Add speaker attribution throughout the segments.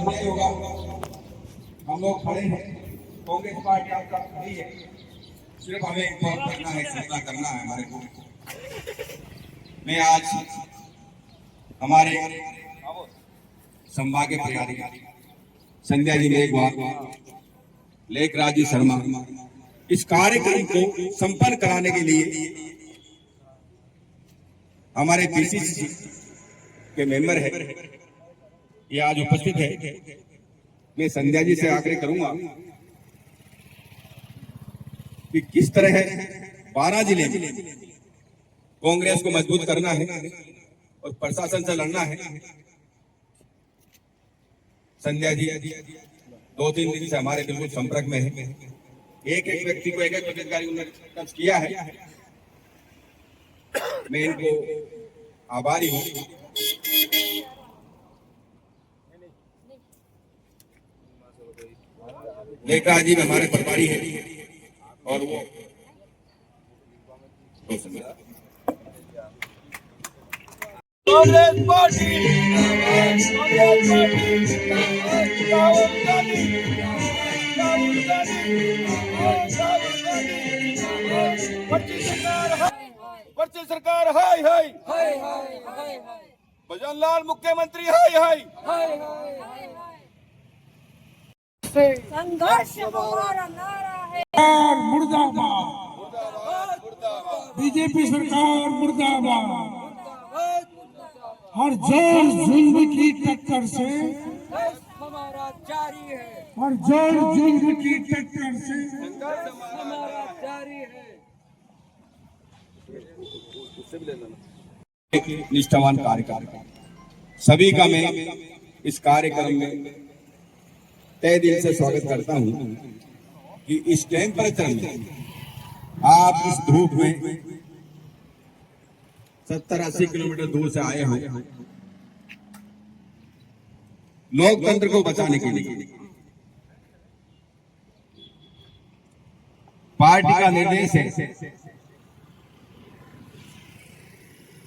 Speaker 1: अन्याय होगा। हम लोग खड़े हैं, कांग्रेस पार्टी आपका खड़ी है, सिर्फ हमें इन्फॉर्म करना है, सूचना करना है हमारे को। मैं आज हमारे संभाग के प्रभारी संध्या जी लेखराज जी शर्मा इस कार्यक्रम को संपन्न कराने के लिए हमारे पीसीसी के मेंबर है, ये आज उपस्थित है। मैं संध्या जी से आग्रह करूंगा कि किस तरह 12 जिले में कांग्रेस को मजबूत करना है और प्रशासन से लड़ना है। संध्या जी 2-3 दिन से हमारे बिल्कुल संपर्क में है। एक एक व्यक्ति को एक एक पदाधिकारी उन्होंने टच किया है। मैं इनको आभारी हूँ। लेखराज जी हमारे प्रभारी है और वो
Speaker 2: कांग्रेस पार्टी पर्ची सरकार हाय हाय भजन लाल मुख्यमंत्री हाय हाय
Speaker 3: संघर्ष हमारा नारा है।
Speaker 4: मुर्दाबाद, बीजेपी सरकार मुर्दाबाद। हर जोर जुल्म की टक्कर से
Speaker 3: हमारा जारी है,
Speaker 4: हर जोर जुल्म की टक्कर से
Speaker 3: हमारा जारी है।
Speaker 1: निष्ठावान कार्यकर्ता सभी का मैं इस कार्यक्रम में तहे दिल से स्वागत करता हूं कि इस टेम्परेचर में आप इस धूप में 70-80 किलोमीटर दूर से आए हो लोकतंत्र को बचाने के लिए। पार्टी का निर्देश है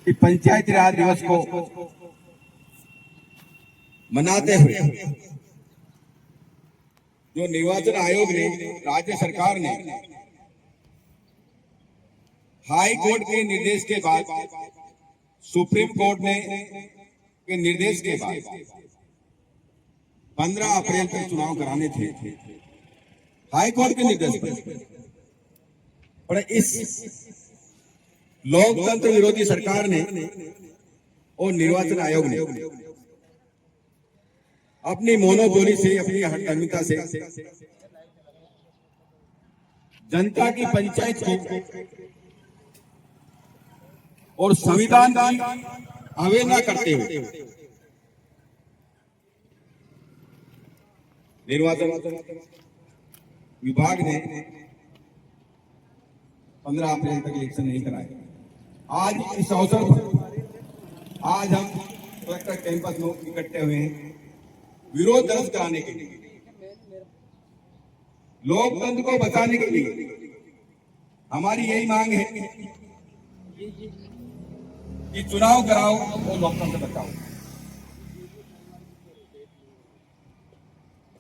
Speaker 1: कि पंचायती राज दिवस को मनाते हुए जो निर्वाचन आयोग ने, राज्य सरकार ने हाई कोर्ट के निर्देश के बाद, सुप्रीम कोर्ट ने के निर्देश के बाद 15 अप्रैल तक चुनाव कराने थे, हाई कोर्ट के निर्देश पर इस लोकतंत्र विरोधी सरकार ने और निर्वाचन आयोग ने अपनी मोनोपोली से, अपनी हठधर्मिता से जनता की पंचायत को और संविधान की अवहेलना करते हुए निर्वाचन विभाग ने 15 अप्रैल तक इलेक्शन नहीं कराए। आज इस अवसर पर आज हम कलेक्टर कैंपस में इकट्ठे हुए हैं विरोध दर्ज कराने के लिए, लोकतंत्र को बचाने के लिए। हमारी यही मांग है कि चुनाव कराओ और लोकतंत्र बचाओ।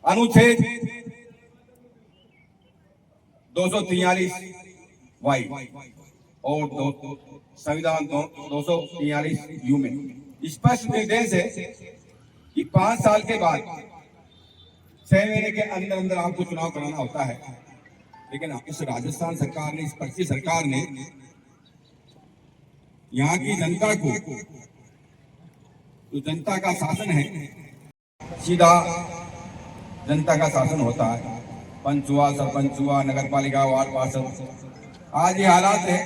Speaker 1: अनुच्छेद 243 वाई और संविधान 243 यू में स्पष्ट निर्देश है कि 5 साल के बाद 6 महीने के अंदर अंदर आपको चुनाव कराना होता है। लेकिन इस राजस्थान सरकार ने, इस पक्षी सरकार ने यहाँ की जनता को, जो जनता का शासन है, सीधा जनता का शासन होता है। पंच हुआ, सरपंच हुआ, नगर पालिका, वार्ड पार्षद। आज ये हालात है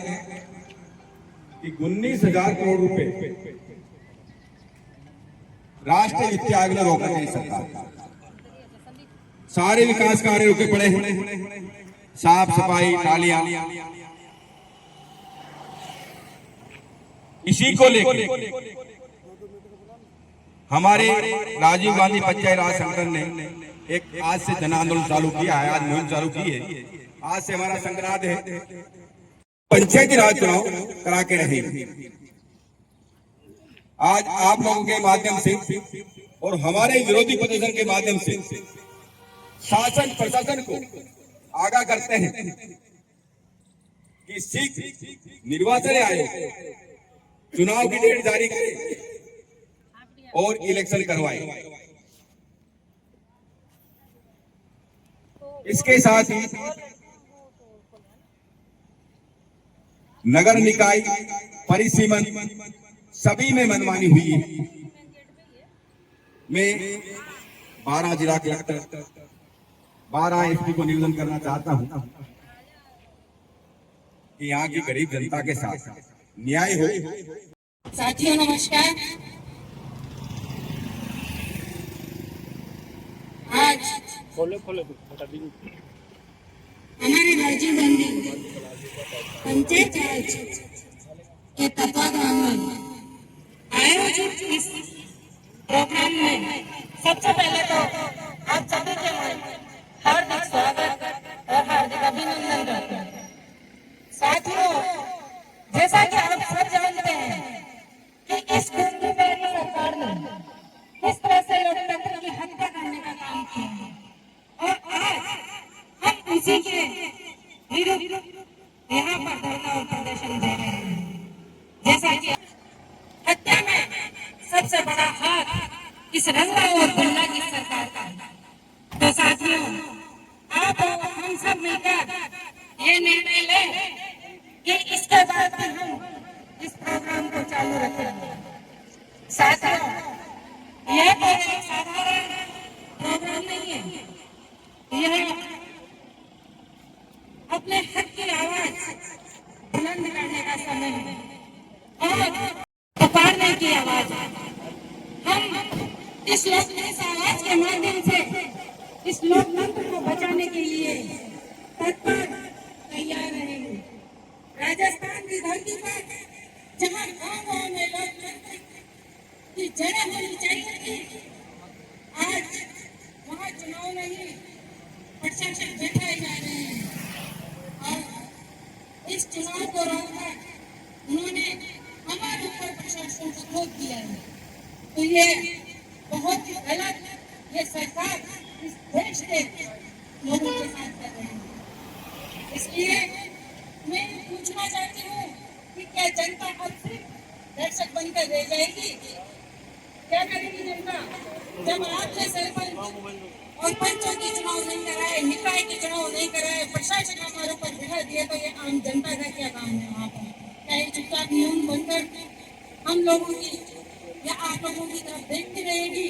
Speaker 1: कि 19,000 करोड़ रुपए राष्ट्रीय वित्तीय आयोग ने रोका है। सरकार सारे विकास कार्य रुके पड़े हैं, साफ सफाई, नालियां। इसी को लेकर हमारे राजीव गांधी पंचायत राज संगठन ने एक आज से जन आंदोलन चालू किया है, आज मुहिम चालू की है। आज से हमारा संग्राम है पंचायती राज चुनाव करा के रहेंगे। आज आप लोगों के माध्यम से और हमारे विरोधी प्रदर्शन के माध्यम से शासन प्रशासन को आगाह करते हैं कि शीघ्र निर्वाचन आयोग चुनाव की डेट जारी करे और इलेक्शन करवाए। इसके साथ ही नगर निकाय परिसीमन सभी में मनमानी हुई है। मैं 12 जिला कलेक्टर 12 एसपी को निवेदन करना चाहता हूं कि यहाँ की गरीब जनता के साथ न्याय हो।
Speaker 5: साथियों नमस्कार। आज हमारे राजीव गांधी पंचायत राज के तत्वाधान में आयोजित इस प्रोग्राम में सबसे पहले तो आप सभी के हार्दिक स्वागत और हार्दिक अभिनंदन करते हैं। साथियों, जैसा कि आप सब जानते हैं कि इस गंदी पैरी सरकार ने किस तरह से लोकतंत्र की हत्या करने का काम किया है और आज हम इसी के विरुद्ध यहाँ पर धरना और प्रदर्शन दे रहे हैं। जैसा कि हत्या में सबसे बड़ा हाथ इस रंगा और गुंडा की सरकार का है। तो साथियों, आप हम सब मिलकर ये निर्णय लें कि इसके बाद भी हम इस प्रोग्राम को चालू रखेंगे। साथियों, यह कोई एक साधारण प्रोग्राम नहीं है, यह अपने हक की आवाज बुलंद करने का समय है और पुकारने की आवाज है। हम इस लोकतंत्र आवाज के माध्यम से इस लोकतंत्र को बचाने के लिए तत्पर तैयार रहेंगे। राजस्थान की धरती पर जहाँ गाँव में लोकतंत्र की जड़ें होनी चाहिए थी, आज वहाँ चुनाव नहीं, प्रशासन बैठाए जा रहे हैं और इस चुनाव को रोककर उन्होंने हमारे ऊपर प्रशासन को थोप दिया है। तो ये बहुत ही गलत, ये सरकार इस देश के लोगों के साथ कर रहे हैं। इसलिए मैं पूछना चाहती हूँ कि क्या जनता अब सिर्फ दर्शक बनकर रह जाएगी? क्या करेगी जनता जब आपने सरपंच और पंचों के चुनाव नहीं कराए, निकाय के चुनाव नहीं कराए, प्रशासन हमारे ऊपर बिठा दिया, तो ये आम जनता का क्या काम है वहाँ पर? क्या ये चुपचाप नियम बनकर हम लोगों की या आप लोगों की तरफ देखती रहेगी?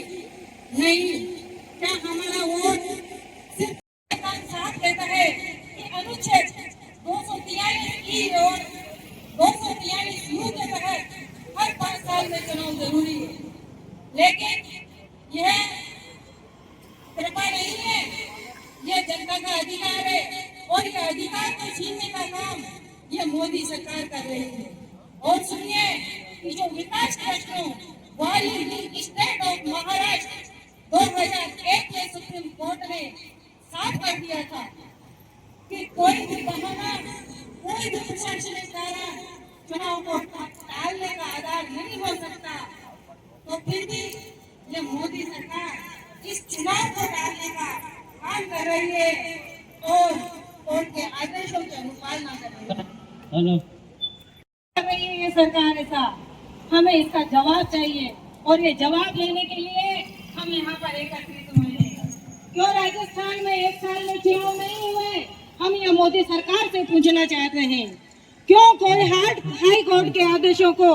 Speaker 5: नहीं। क्या हमारा वोट सिर्फ साथ कहता है कि अनुच्छेद 243 और 243 के तहत हर 5 साल में चुनाव जरूरी है, लेकिन यह कृपा नहीं है, यह जनता का अधिकार है और यह अधिकार को छीनने का काम यह मोदी सरकार कर रही है। और सुनिए कि जो विकास प्रश्नों वाली स्टेट ऑफ महाराष्ट्र 2001 के सुप्रीम कोर्ट ने साफ कर दिया था कि कोई भी बहाना, कोई भी प्रशासनिक कारण चुनाव को टालने का आधार नहीं हो सकता। तो फिर भी ये मोदी सरकार इस चुनाव को टालने का काम कर रही है और कोर्ट के आदेशों की अनुपालना कर रही है। ये सरकार ऐसा, हमें इसका जवाब चाहिए और ये जवाब लेने के लिए हम यहाँ पर एकत्रित हुए हैं। क्यों राजस्थान में 1 साल में चुनाव नहीं हुए? हम ये मोदी सरकार से पूछना चाहते हैं, क्यों कोई हाई कोर्ट के आदेशों को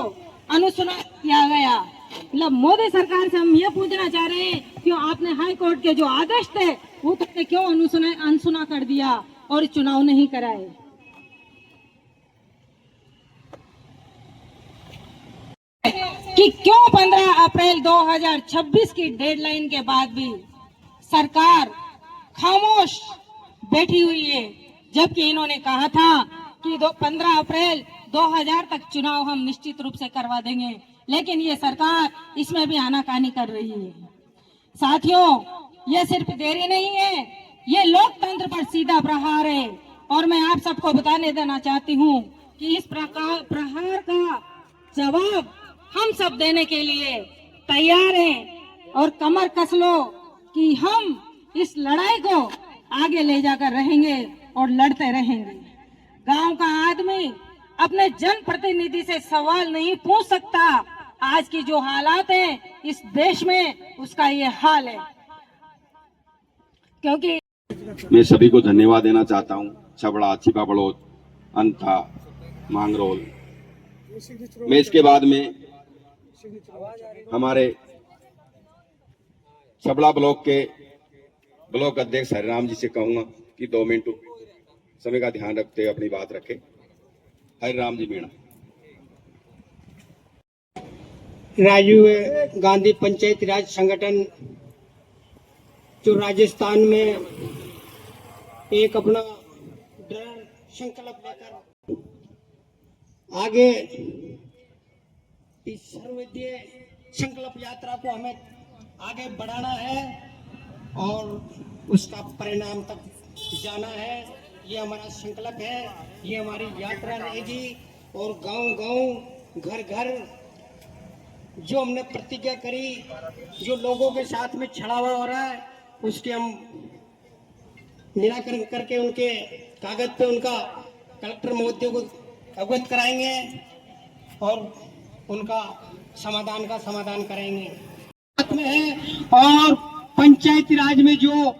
Speaker 5: अनुसुना किया गया? मतलब मोदी सरकार से हम ये पूछना चाह रहे हैं, क्यों आपने हाई कोर्ट के जो आदेश थे वो तुमने क्यों अनसुना कर दिया और चुनाव नहीं कराए? कि क्यों 15 अप्रैल 2026 की डेडलाइन के बाद भी सरकार खामोश बैठी हुई है, जबकि इन्होंने कहा था कि 15 अप्रैल 2000 तक चुनाव हम निश्चित रूप से करवा देंगे, लेकिन ये सरकार इसमें भी आनाकानी कर रही है। साथियों, ये सिर्फ देरी नहीं है, ये लोकतंत्र पर सीधा प्रहार है और मैं आप सबको बताने देना चाहती हूँ कि इस प्रहार का जवाब हम सब देने के लिए तैयार हैं। और कमर कस लो कि हम इस लड़ाई को आगे ले जाकर रहेंगे और लड़ते रहेंगे। गांव का आदमी अपने जनप्रतिनिधि से सवाल नहीं पूछ सकता। आज की जो हालात है इस देश में, उसका ये हाल है। क्योंकि
Speaker 1: मैं सभी को धन्यवाद देना चाहता हूँ। छबड़ा, छिपा बड़ौद, अंता, मांगरोल। मैं इसके बाद में हमारे छबड़ा ब्लॉक के ब्लॉक अध्यक्ष हरिराम जी से कहूंगा कि 2 मिनट समय का ध्यान रखते हुए अपनी बात रखें। हरिराम जी मीणा।
Speaker 6: राजीव गांधी पंचायती राज संगठन जो राजस्थान में एक अपना दृढ़ संकल्प लेकर आगे इस सर्वोदय संकल्प यात्रा को हमें आगे बढ़ाना है और उसका परिणाम तक जाना है। ये हमारा संकल्प है, ये हमारी यात्रा रहेगी। और गांव-गांव, घर-घर जो हमने प्रतिज्ञा करी, जो लोगों के साथ में छलावा हो रहा है, उसके हम निराकरण करके उनके कागज पे उनका कलेक्टर महोदय को अवगत कराएंगे और उनका समाधान करेंगे। में है और पंचायती राज में जो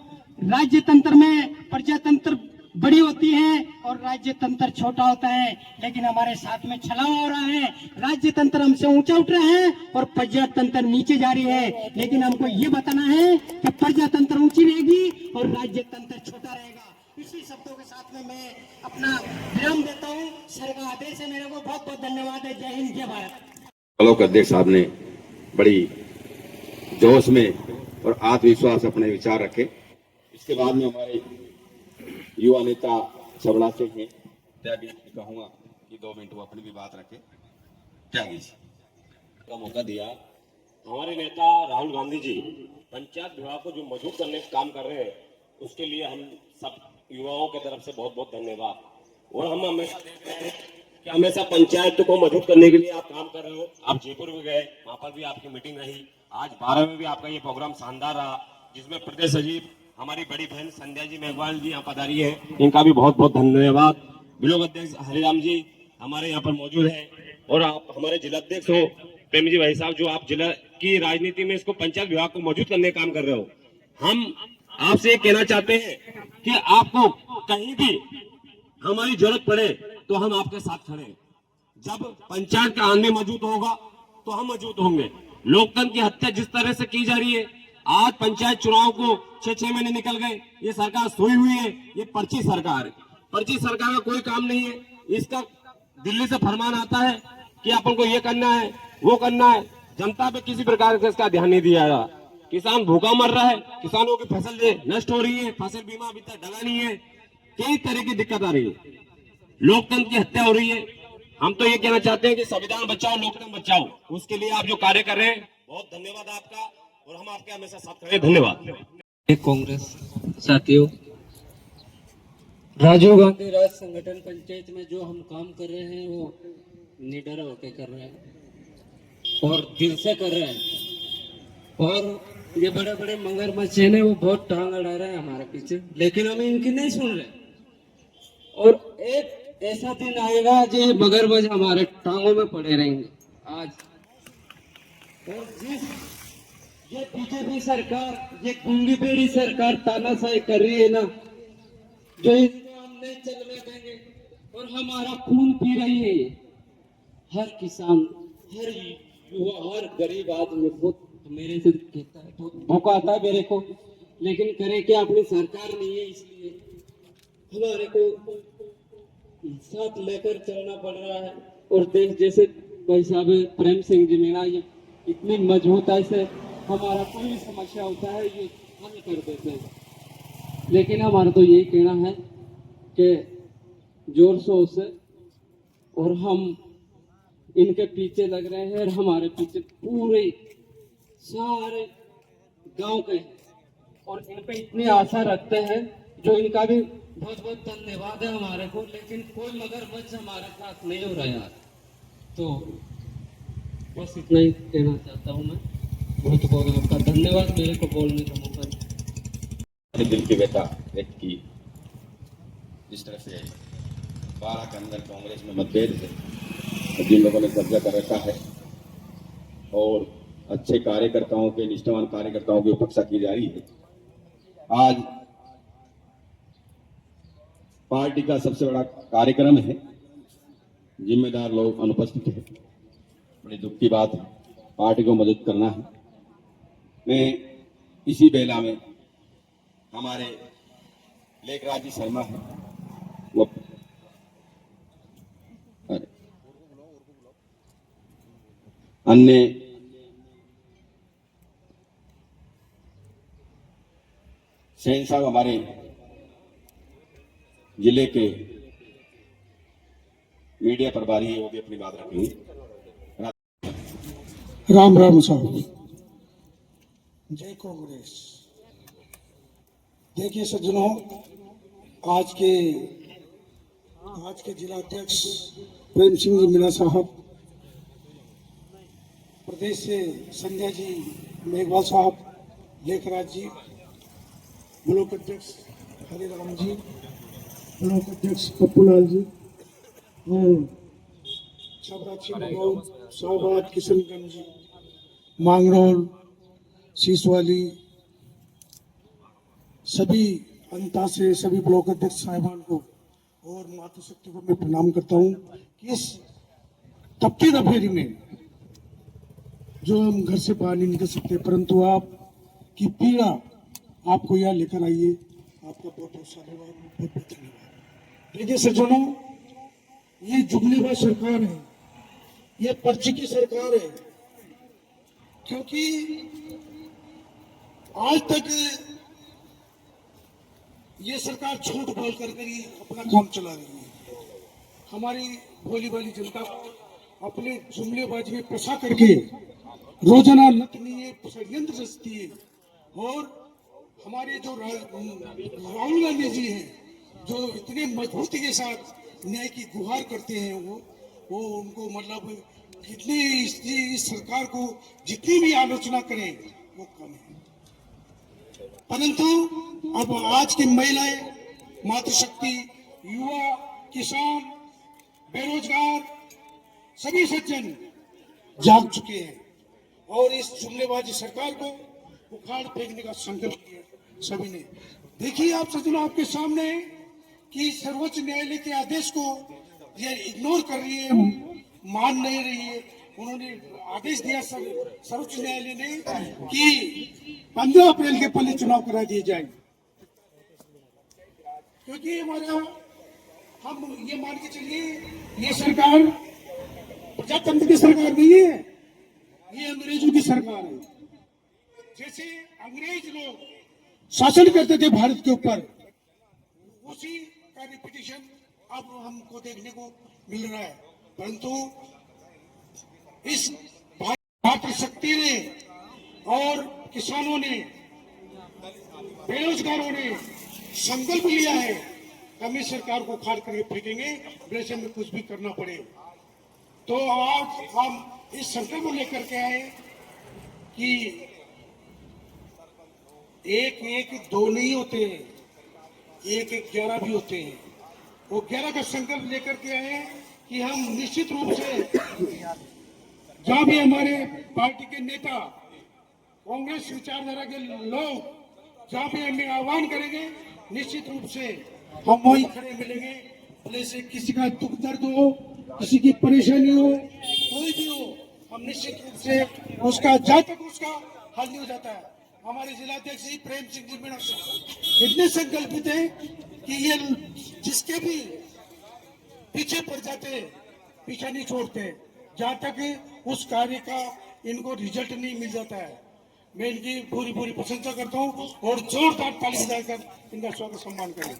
Speaker 6: राज्य तंत्र में प्रजातंत्र बड़ी होती है और राज्य तंत्र छोटा होता है, लेकिन हमारे साथ में छलावा हो रहा है। राज्य तंत्र हमसे ऊंचा उठ रहा है और प्रजातंत्र नीचे जा रही है। लेकिन हमको ये बताना है कि प्रजातंत्र ऊंची रहेगी और राज्य तंत्र छोटा रहेगा। इसी शब्दों के साथ में मैं अपना विराम देता हूँ। सर का आदेश है, मेरे को बहुत बहुत धन्यवाद है। जय हिंद, जय भारत।
Speaker 1: ब्लॉक अध्यक्ष साहब ने बड़ी जोश में और आत्मविश्वास अपने विचार रखे। इसके बाद में हमारे युवा नेता छबड़ा से हैं, त्यागी कहूंगा कि 2 मिनट वो अपनी भी बात रखे। त्यागी जी
Speaker 7: का मौका दिया। हमारे नेता राहुल गांधी जी पंचायत विभाग को जो मजबूत करने का काम कर रहे हैं, उसके लिए हम सब युवाओं की तरफ से बहुत बहुत धन्यवाद। और हम हमेशा देख रहे हैं कि हमेशा पंचायत को मजबूत करने के लिए आप काम कर रहे हो। आप जयपुर भी गए, वहां पर भी आपकी मीटिंग रही। आज 12 में भी आपका ये प्रोग्राम शानदार रहा, जिसमें प्रदेश सचिव हमारी बड़ी बहन संध्या जी मेघवाल जी यहाँ पधारी है, इनका भी बहुत बहुत धन्यवाद। ब्लॉक अध्यक्ष हरिराम जी हमारे यहाँ पर मौजूद है और आप हमारे जिला अध्यक्ष हो प्रेम जी भाई साहब, जो आप जिला की राजनीति में इसको पंचायत विभाग को मौजूद करने का काम कर रहे हो। हम आपसे कहना चाहते हैं कि आपको कहीं भी हमारी जरूरत पड़े तो हम आपके साथ खड़े हैं। जब पंचायत का आदमी मौजूद होगा तो हम मौजूद होंगे। लोकतंत्र की हत्या जिस तरह से की जा रही है, आज पंचायत चुनाव को 6 महीने निकल गए, ये सरकार सोई हुई है। ये पर्ची सरकार है, पर्ची सरकार का कोई काम नहीं है। इसका दिल्ली से फरमान आता है कि अपन को ये करना है, वो करना है। जनता पे किसी प्रकार से इसका ध्यान नहीं दिया जा। किसान भूखा मर रहा है, किसानों की फसल नष्ट हो रही है, फसल बीमा अभी तक डला नहीं है, कई तरह की दिक्कत आ रही है, लोकतंत्र की हत्या हो रही है। हम तो ये कहना चाहते हैं कि संविधान बचाओ, लोकतंत्र बचाओ। उसके लिए आप जो कार्य कर रहे हैं, बहुत धन्यवाद आपका और हम आपके हमेशा साथ खड़े। धन्यवाद।
Speaker 3: कांग्रेस साथियों, राजीव गांधी राज संगठन पंचायत में जो हम काम कर रहे हैं वो निडर होकर कर रहे हैं और दिल से कर रहे हैं। और ये बड़े बड़े मगरमच्छ हैं, वो बहुत टांग अड़ा रहे हैं हमारे पीछे, लेकिन हम इनकी नहीं सुन रहे। और एक ऐसा दिन आएगा जो ये मगरमच्छ हमारे टांगों में पड़े रहेंगे। आज और जिस ये बीजेपी सरकार, ये गुंगी बेड़ी सरकार तानाशाही कर रही है ना, जो इसको हम नहीं चलने देंगे और हमारा खून पी रही है। हर किसान, हर युवा, हर गरीब आदमी खुद मेरे से कहता है, बहुत धोखा आता है मेरे को, लेकिन करे क्या, अपनी सरकार नहीं है, इसलिए हमारे को साथ लेकर चलना पड़ रहा है। और देश जैसे भाई साहब प्रेम सिंह जी मीणा, ये इतनी मजबूताई से हमारा कोई भी समस्या होता है ये हल कर देते हैं। लेकिन हमारा तो यही कहना है कि जोर शोर से, और हम इनके पीछे लग रहे हैं और हमारे पीछे पूरे सारे गांव के, और इन पे इतनी आशा रखते हैं, जो इनका भी बहुत बहुत धन्यवाद है हमारे को। लेकिन कोई मगरमच्छ हमारे साथ नहीं हो रहा यार। तो बस इतना ही कहना चाहता हूँ मैं। बहुत बहुत आपका धन्यवाद मेरे को बोलने का मौका दिया।
Speaker 1: अपने दिल की व्यथा व्यक्त की। जिस तरह से 12 के अंदर कांग्रेस में मतभेद है, जिन लोगों ने कब्जा कर रखा है और अच्छे कार्यकर्ताओं के, निष्ठावान कार्यकर्ताओं की उपेक्षा की जा रही है। आज पार्टी का सबसे बड़ा कार्यक्रम है, जिम्मेदार लोग अनुपस्थित हैं। बड़ी दुख की बात है, पार्टी को मदद करना है। मैं इसी बेला में हमारे लेखराज जी शर्मा है, वो अन्य सेन साहब हमारे जिले के मीडिया प्रभारी है, वो भी अपनी बात रखेंगे।
Speaker 4: राम राम साहब, जय कांग्रेस। देखिए सज्जनों, आज के जिलाध्यक्ष प्रेम सिंह जी मीणा साहब, प्रदेश से संध्या जी मेघवाल साहब, लेखराज जी, ब्लॉक अध्यक्ष हरिराम जी, ब्लॉक अध्यक्ष पप्पूलाल जी और शाहबाद किशनगंज जी, मांगरोल, शीशवाली, सभी अंता से सभी ब्लॉक अध्यक्ष साहिबान को और मातृशक्ति को मैं प्रणाम करता हूँ कि इस तपती दफेरी में जो हम घर से बाहर नहीं निकल सकते, परंतु आपकी पीड़ा आपको यहाँ लेकर आइए। आपका बहुत बहुत धन्यवाद, बहुत बहुत धन्यवाद। देखिए सज्जनों, ये जुगलीबाज सरकार है, ये पर्ची की सरकार है, क्योंकि आज तक ये सरकार झूठ बोल कर ही अपना काम चला रही है। हमारी भोली भाली जनता को अपने जुमलेबाजी में फंसा करके रोजाना नतनीय षड्यंत्र रचती है। और हमारे जो राहुल गांधी जी हैं, जो इतने मजबूती के साथ न्याय की गुहार करते हैं, वो उनको मतलब कितनी इस सरकार को जितनी भी आलोचना करें वो कम है। परंतु अब आज की महिलाएं, मातृशक्ति, युवा, किसान, बेरोजगार, सभी सज्जन जाग चुके हैं और इस जुमलेबाजी सरकार को उखाड़ फेंकने का संकल्प किया सभी ने। देखिए आप सज्जनों, आपके सामने कि सर्वोच्च न्यायालय के आदेश को ये इग्नोर कर रही है, मान नहीं रही है। उन्होंने आदेश दिया सर्वोच्च न्यायालय ने कि 15 अप्रैल के पहले चुनाव करा दिए जाए, क्योंकि हमारा हम ये मान के चलिए ये सरकार प्रजातंत्र की सरकार नहीं है, ये अंग्रेजों की सरकार है। जैसे अंग्रेज लोग शासन करते थे भारत के ऊपर, उसी का रिपीटिशन अब हमको देखने को मिल रहा है। परंतु इस मातृशक्ति ने और किसानों ने, बेरोजगारों ने संकल्प लिया है कि हम इस सरकार को उखाड़ करके फेंकेंगे, वैसे में कुछ भी करना पड़े। तो आज हम इस संकल्प को लेकर के आए कि एक एक दो नहीं होते हैं, एक एक 11 भी होते हैं। वो 11 का संकल्प लेकर के आए कि हम निश्चित रूप से जहां भी हमारे पार्टी के नेता, कांग्रेस विचारधारा के लोग जहां भी हमें आह्वान करेंगे, निश्चित रूप से हम वहीं खड़े मिलेंगे। भले से किसी का दुख दर्द हो, किसी की परेशानी हो, कोई भी हो, हम निश्चित रूप से उसका जब तक उसका हल नहीं हो जाता है। हमारे जिलाध्यक्ष जी प्रेम सिंह जी मीणा इतने संकल्पित है कि ये जिसके भी पीछे पड़ जाते, पीछा नहीं छोड़ते जहां तक उस कार्य का इनको रिजल्ट नहीं मिल जाता है। मैं इनकी पूरी पूरी प्रशंसा करता हूं और जोरदार ताली बजाकर इनका स्वागत सम्मान करें।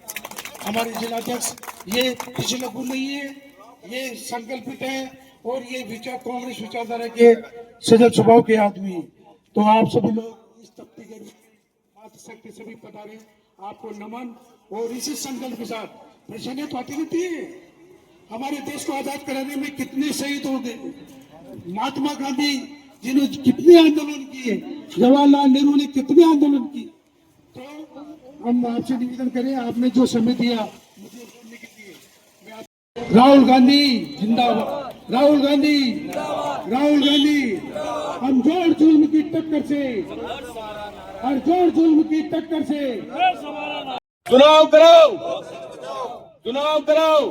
Speaker 4: हमारे जिलाध्यक्ष ये किसी लघु नहीं है, ये संकल्पित है और ये विचार कांग्रेस विचारधारा के सजल स्वभाव के आदमी है। तो आप सभी लोग इस तप्ती के मातृशक्ति सभी पधारे, आपको नमन। और इसी संकल्प के साथ परेशानियां तो आती रहती है। हमारे देश को आजाद कराने में कितने शहीद हो गए, महात्मा गांधी जिन्होंने कितने आंदोलन किए, जवाहरलाल नेहरू ने कितने आंदोलन किए। तो हम आपसे निवेदन करें, आपने जो समय दिया मुझे बोलने के लिए, राहुल गांधी जिंदाबाद, राहुल गांधी, राहुल गांधी। हम जोर जुल्म की टक्कर से, और जोर जुल्म की टक्कर से
Speaker 2: चुनाव कराओ, चुनाव कराओ,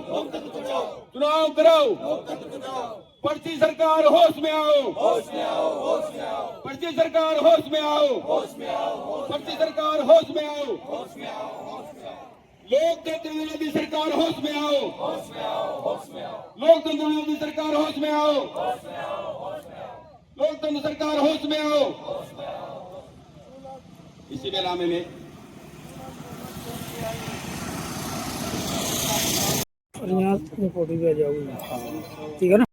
Speaker 2: चुनाव कराओ। पर्ची सरकार होश में आओ, पर्ची सरकार होश में आओ, पर्ची सरकार होश में आओ, लोकतंत्र विरोधी सरकार होश में आओ, लोकतंत्र विरोधी सरकार होश में आओ, लोकतंत्र सरकार होश में आओ।
Speaker 1: इसी बेला में मैं
Speaker 6: यहाँ रिपोर्टिंग आ जाऊंगी, ठीक है ना।